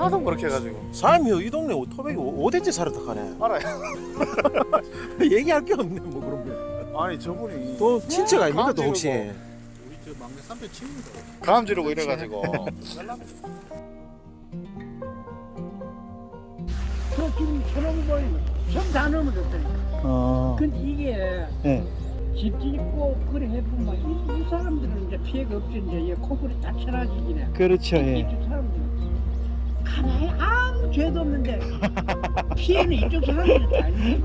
하도 그렇게 해가지고. 사람이 이 동네 토백이 5대째 살았다 하네. 알아요. 얘기할 게 없네 뭐 그런 거. 아니 저분이 또 친척 아닙니까 또 감 혹시? 지르고. 우리 저 막내 삼촌 친구다. 감 지르고 이래가지고. 저 지금 소나무 보이는 처음 다 넘어졌다니까. 근데 이게 네. 집 짓고 그래 해보면 이 사람들은 이제 피해가 없지. 이제 코골이 다 쳐라지기네. 그렇죠. 이쪽 사람들은 가만히 아무 죄도 없는데 피해는 이쪽 사람들이 다 있는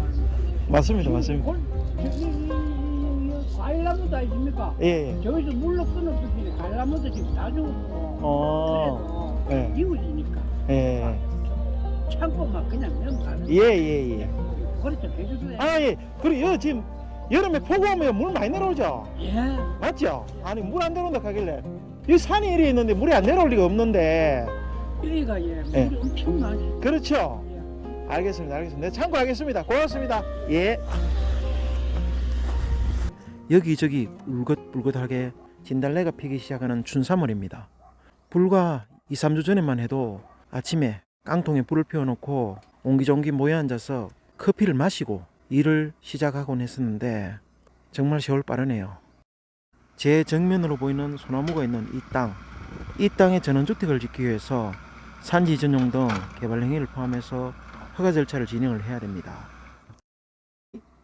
맞습니다, 맞습니다. 과일나무도 아십니까? 예. 예. 저기서 물로 끊어주기는 과일나무도 지금 다 죽었고 그래도 예. 이웃이니까 예. 참고 막 그냥 넘가는 예. 그래 좀 해주세요. 아 예. 그리고 지금 여름에 폭우 오면 물 많이 내려오죠. 예. 맞죠? 아니 물 안 내려온다 하길래 이 산이 이리 있는데 물이 안 내려올 리가 없는데. 여기가 물이 예. 엄청나지. 그렇죠. 예. 알겠습니다. 네, 참고하겠습니다. 고맙습니다. 예. 여기저기 울긋불긋하게 진달래가 피기 시작하는 춘삼월입니다. 불과 2, 3주 전에만 해도 아침에 깡통에 불을 피워놓고 옹기종기 모여 앉아서 커피를 마시고 일을 시작하곤 했었는데 정말 세월 빠르네요. 제 정면으로 보이는 소나무가 있는 이 땅에 전원주택을 짓기 위해서 산지 전용 등 개발 행위를 포함해서 허가 절차를 진행을 해야 됩니다.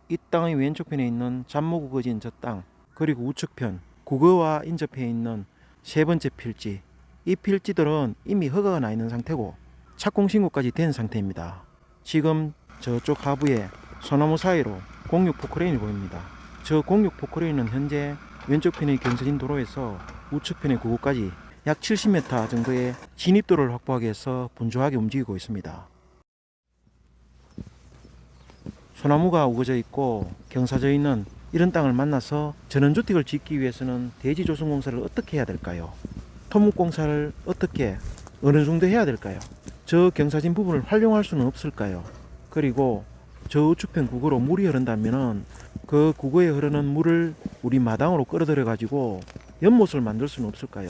이 땅의 왼쪽편에 있는 잡목우거진 저 땅, 그리고 우측편 국어와 인접해 있는 세 번째 필지, 이 필지들은 이미 허가가 나 있는 상태고 착공 신고까지 된 상태입니다. 지금 저쪽 하부에 소나무 사이로 공육 포크레인이 보입니다. 저 공육 포크레인은 현재 왼쪽편의 경사진 도로에서 우측편의 구구까지 약 70m 정도의 진입도를 확보하기 위해서 분주하게 움직이고 있습니다. 소나무가 우거져 있고 경사져 있는 이런 땅을 만나서 전원주택을 짓기 위해서는 대지조성공사를 어떻게 해야 될까요? 토목공사를 어떻게 어느 정도 해야 될까요? 저 경사진 부분을 활용할 수는 없을까요? 그리고 저 우측편 국어로 물이 흐른다면 그 국어에 흐르는 물을 우리 마당으로 끌어들여 가지고 연못을 만들 수는 없을까요?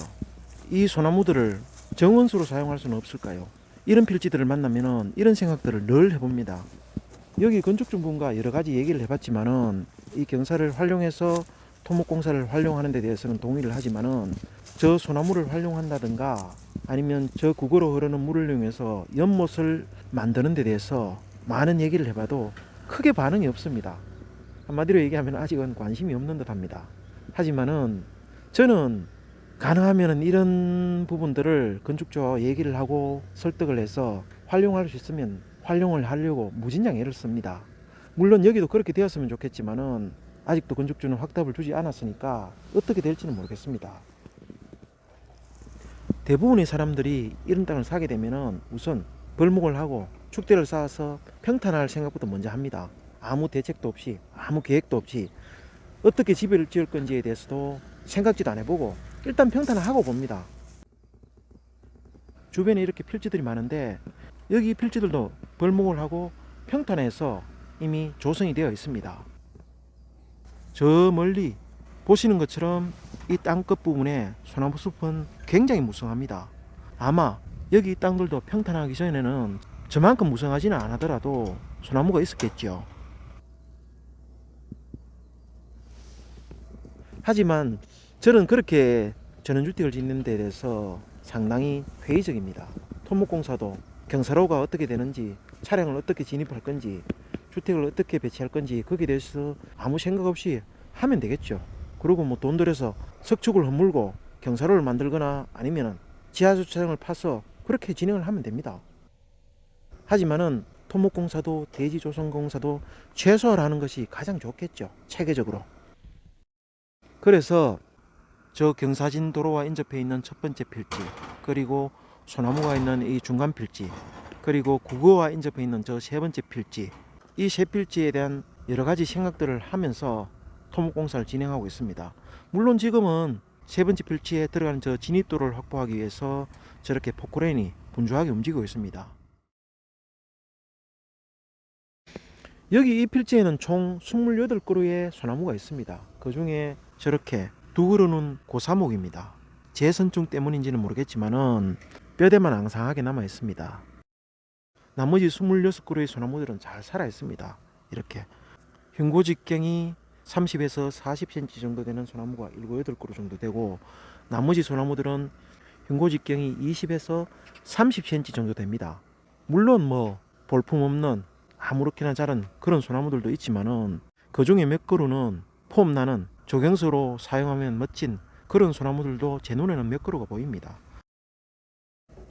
이 소나무들을 정원수로 사용할 수는 없을까요? 이런 필지들을 만나면 이런 생각들을 늘 해봅니다. 여기 건축주분과 여러 가지 얘기를 해봤지만은 이 경사를 활용해서 토목공사를 활용하는 데 대해서는 동의를 하지만은 저 소나무를 활용한다든가 아니면 저 국어로 흐르는 물을 이용해서 연못을 만드는 데 대해서 많은 얘기를 해봐도 크게 반응이 없습니다. 한마디로 얘기하면 아직은 관심이 없는 듯 합니다. 하지만은 저는 가능하면 이런 부분들을 건축주와 얘기를 하고 설득을 해서 활용할 수 있으면 활용을 하려고 무진장 애를 씁니다. 물론 여기도 그렇게 되었으면 좋겠지만은 아직도 건축주는 확답을 주지 않았으니까 어떻게 될지는 모르겠습니다. 대부분의 사람들이 이런 땅을 사게 되면은 우선 벌목을 하고 축대를 쌓아서 평탄할 생각부터 먼저 합니다. 아무 대책도 없이 아무 계획도 없이 어떻게 집을 지을 건지에 대해서도 생각지도 안 해보고 일단 평탄을 하고 봅니다. 주변에 이렇게 필지들이 많은데 여기 필지들도 벌목을 하고 평탄해서 이미 조성이 되어 있습니다. 저 멀리 보시는 것처럼 이 땅 끝부분에 소나무 숲은 굉장히 무성합니다. 아마 여기 땅들도 평탄하기 전에는 저만큼 무성하지는 않더라도 소나무가 있었겠죠. 하지만 저는 그렇게 전원주택을 짓는 데 대해서 상당히 회의적입니다. 토목공사도 경사로가 어떻게 되는지, 차량을 어떻게 진입할 건지, 주택을 어떻게 배치할 건지 거기에 대해서 아무 생각 없이 하면 되겠죠. 그리고 뭐 돈 들여서 석축을 허물고 경사로를 만들거나 아니면 지하주차장을 파서 그렇게 진행을 하면 됩니다. 하지만은 토목공사도 대지조성공사도 최소화하는 것이 가장 좋겠죠. 체계적으로. 그래서 저 경사진 도로와 인접해 있는 첫 번째 필지, 그리고 소나무가 있는 이 중간 필지, 그리고 국어와 인접해 있는 저 세 번째 필지, 이 세 필지에 대한 여러 가지 생각들을 하면서 토목공사를 진행하고 있습니다. 물론 지금은 세 번째 필지에 들어가는 저 진입도를 확보하기 위해서 저렇게 포크레인이 분주하게 움직이고 있습니다. 여기 이 필지에는 총 28그루의 소나무가 있습니다. 그 중에 저렇게 2그루는 고사목입니다. 재선충 때문인지는 모르겠지만은 뼈대만 앙상하게 남아 있습니다. 나머지 26그루의 소나무들은 잘 살아 있습니다. 이렇게 흉고직경이 30에서 40cm 정도 되는 소나무가 7, 8그루 정도 되고, 나머지 소나무들은 흉고직경이 20에서 30cm 정도 됩니다. 물론 뭐 볼품없는 아무렇게나 자란 그런 소나무들도 있지만은 그 중에 몇 그루는 폼나는 조경수로 사용하면 멋진 그런 소나무들도 제 눈에는 몇 그루가 보입니다.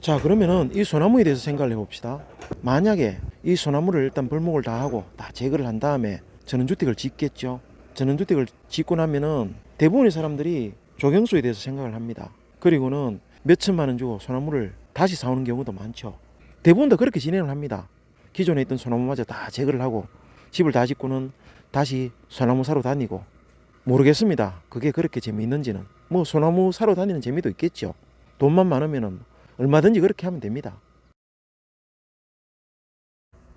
자, 그러면은 이 소나무에 대해서 생각을 해봅시다. 만약에 이 소나무를 일단 벌목을 다 하고 다 제거를 한 다음에 전원주택을 짓겠죠. 전원주택을 짓고 나면은 대부분의 사람들이 조경수에 대해서 생각을 합니다. 그리고는 몇 천만 원 주고 소나무를 다시 사오는 경우도 많죠. 대부분 다 그렇게 진행을 합니다. 기존에 있던 소나무마저 다 제거를 하고 집을 다 짓고는 다시 소나무 사러 다니고, 모르겠습니다. 그게 그렇게 재미있는지는. 뭐 소나무 사러 다니는 재미도 있겠죠. 돈만 많으면은 얼마든지 그렇게 하면 됩니다.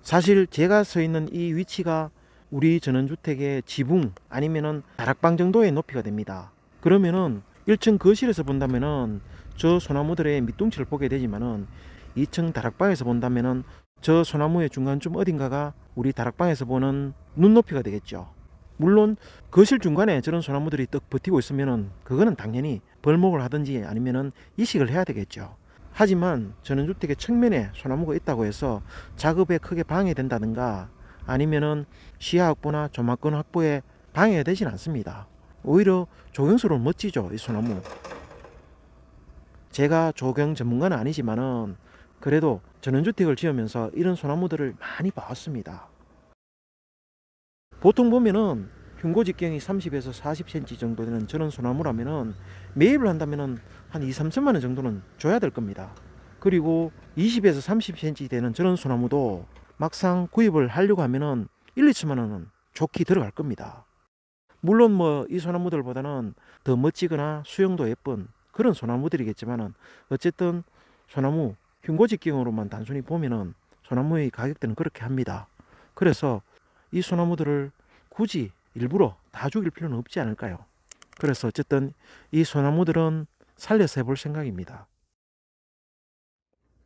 사실 제가 서 있는 이 위치가 우리 전원주택의 지붕 아니면은 다락방 정도의 높이가 됩니다. 그러면은 1층 거실에서 본다면은 저 소나무들의 밑둥치를 보게 되지만은 2층 다락방에서 본다면은 저 소나무의 중간쯤 어딘가가 우리 다락방에서 보는 눈높이가 되겠죠. 물론 거실 중간에 저런 소나무들이 떡 버티고 있으면은 그거는 당연히 벌목을 하든지 아니면은 이식을 해야 되겠죠. 하지만 전원주택의 측면에 소나무가 있다고 해서 작업에 크게 방해된다든가 아니면은 시야 확보나 조망권 확보에 방해가 되진 않습니다. 오히려 조경수로는 멋지죠, 이 소나무. 제가 조경 전문가는 아니지만은 그래도 전원주택을 지으면서 이런 소나무들을 많이 봐왔습니다. 보통 보면은 흉고직경이 30에서 40cm 정도 되는 저런 소나무라면은 매입을 한다면은 한 2, 3천만 원 정도는 줘야 될 겁니다. 그리고 20에서 30cm 되는 저런 소나무도 막상 구입을 하려고 하면은 1, 2천만 원은 좋게 들어갈 겁니다. 물론 뭐 이 소나무들보다는 더 멋지거나 수영도 예쁜 그런 소나무들이겠지만은 어쨌든 소나무 흉고직경으로만 단순히 보면은 소나무의 가격대는 그렇게 합니다. 그래서 이 소나무들을 굳이 일부러 다 죽일 필요는 없지 않을까요? 그래서 어쨌든 이 소나무들은 살려서 해볼 생각입니다.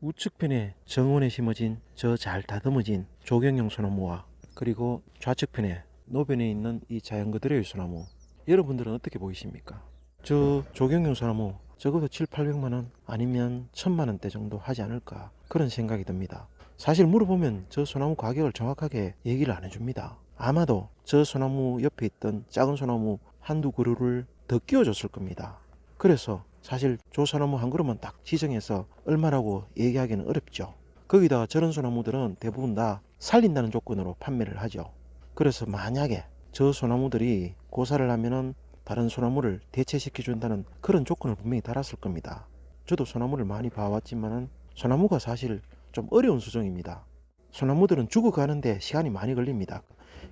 우측편에 정원에 심어진 저 잘 다듬어진 조경용 소나무와 그리고 좌측편에 노변에 있는 이 자연그대로의 소나무, 여러분들은 어떻게 보이십니까? 저 조경용 소나무 적어도 7, 800만원 아니면 1000만원대 정도 하지 않을까 그런 생각이 듭니다. 사실 물어보면 저 소나무 가격을 정확하게 얘기를 안 해줍니다. 아마도 저 소나무 옆에 있던 작은 소나무 한두 그루를 더 끼워줬을 겁니다. 그래서 사실 저 소나무 한 그루만 딱 지정해서 얼마라고 얘기하기는 어렵죠. 거기다가 저런 소나무들은 대부분 다 살린다는 조건으로 판매를 하죠. 그래서 만약에 저 소나무들이 고사를 하면은 다른 소나무를 대체시켜 준다는 그런 조건을 분명히 달았을 겁니다. 저도 소나무를 많이 봐왔지만은 소나무가 사실 좀 어려운 수종입니다. 소나무들은 죽어가는데 시간이 많이 걸립니다.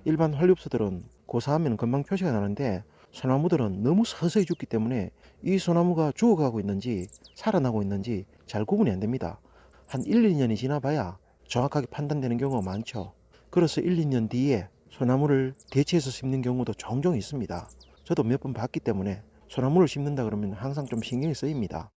일반 활류업소들은 고사하면 금방 표시가 나는데 소나무들은 너무 서서히 죽기 때문에 이 소나무가 죽어가고 있는지 살아나고 있는지 잘 구분이 안 됩니다. 한 1, 2년이 지나봐야 정확하게 판단되는 경우가 많죠. 그래서 1, 2년 뒤에 소나무를 대체해서 심는 경우도 종종 있습니다. 저도 몇 번 봤기 때문에 소나무를 심는다 그러면 항상 좀 신경이 쓰입니다.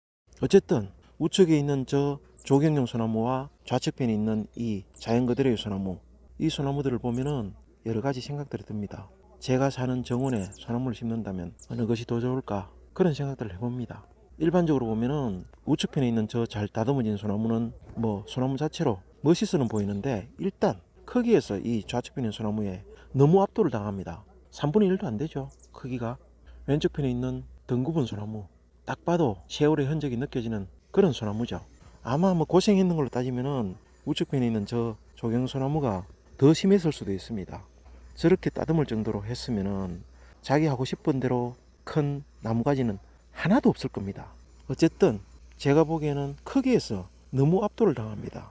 어쨌든 우측에 있는 저 조경용 소나무와 좌측편에 있는 이 자연그대로의 소나무, 이 소나무들을 보면은 여러 가지 생각들이 듭니다. 제가 사는 정원에 소나무를 심는다면 어느 것이 더 좋을까 그런 생각들을 해봅니다. 일반적으로 보면은 우측편에 있는 저 잘 다듬어진 소나무는 뭐 소나무 자체로 멋있어는 보이는데 일단 크기에서 이 좌측편에 있는 소나무에 너무 압도를 당합니다. 3분의 1도 안 되죠, 크기가. 왼쪽편에 있는 덩굽은 소나무, 딱 봐도 세월의 흔적이 느껴지는 그런 소나무죠. 아마 뭐 고생했는 걸로 따지면은 우측편에 있는 저 조경소나무가 더 심했을 수도 있습니다. 저렇게 따듬을 정도로 했으면은 자기 하고 싶은 대로 큰 나무가지는 하나도 없을 겁니다. 어쨌든 제가 보기에는 크기에서 너무 압도를 당합니다.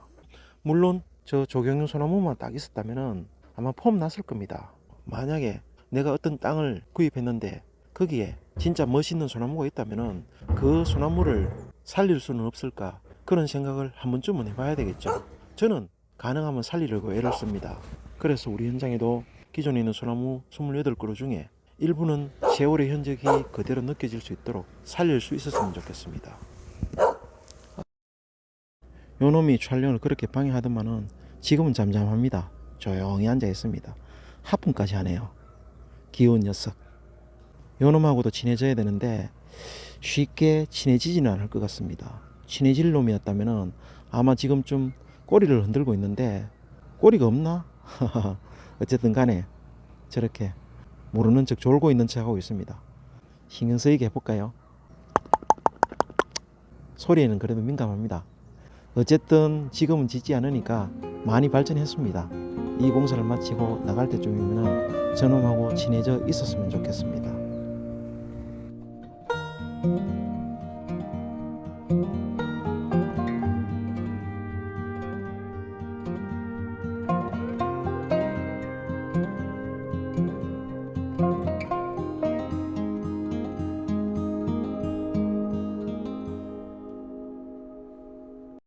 물론 저 조경용 소나무만 딱 있었다면은 아마 폼 났을 겁니다. 만약에 내가 어떤 땅을 구입했는데 거기에 진짜 멋있는 소나무가 있다면은 그 소나무를 살릴 수는 없을까 그런 생각을 한 번쯤은 해봐야 되겠죠. 저는 가능하면 살리려고 애를 씁니다. 그래서 우리 현장에도 기존에 있는 소나무 28그루 중에 일부는 세월의 흔적이 그대로 느껴질 수 있도록 살릴 수 있었으면 좋겠습니다. 요 놈이 촬영을 그렇게 방해하더만은 지금은 잠잠합니다. 조용히 앉아 있습니다. 하품까지 하네요. 귀여운 녀석. 요 놈하고도 친해져야 되는데 쉽게 친해지지는 않을 것 같습니다. 친해질 놈이었다면은 아마 지금쯤 꼬리를 흔들고 있는데 꼬리가 없나? 어쨌든 간에 저렇게 모르는 척 졸고 있는 척 하고 있습니다. 신경 쓰이게 해볼까요? 소리에는 그래도 민감합니다. 어쨌든 지금은 짖지 않으니까 많이 발전했습니다. 이 공사를 마치고 나갈 때쯤이면 저놈하고 친해져 있었으면 좋겠습니다.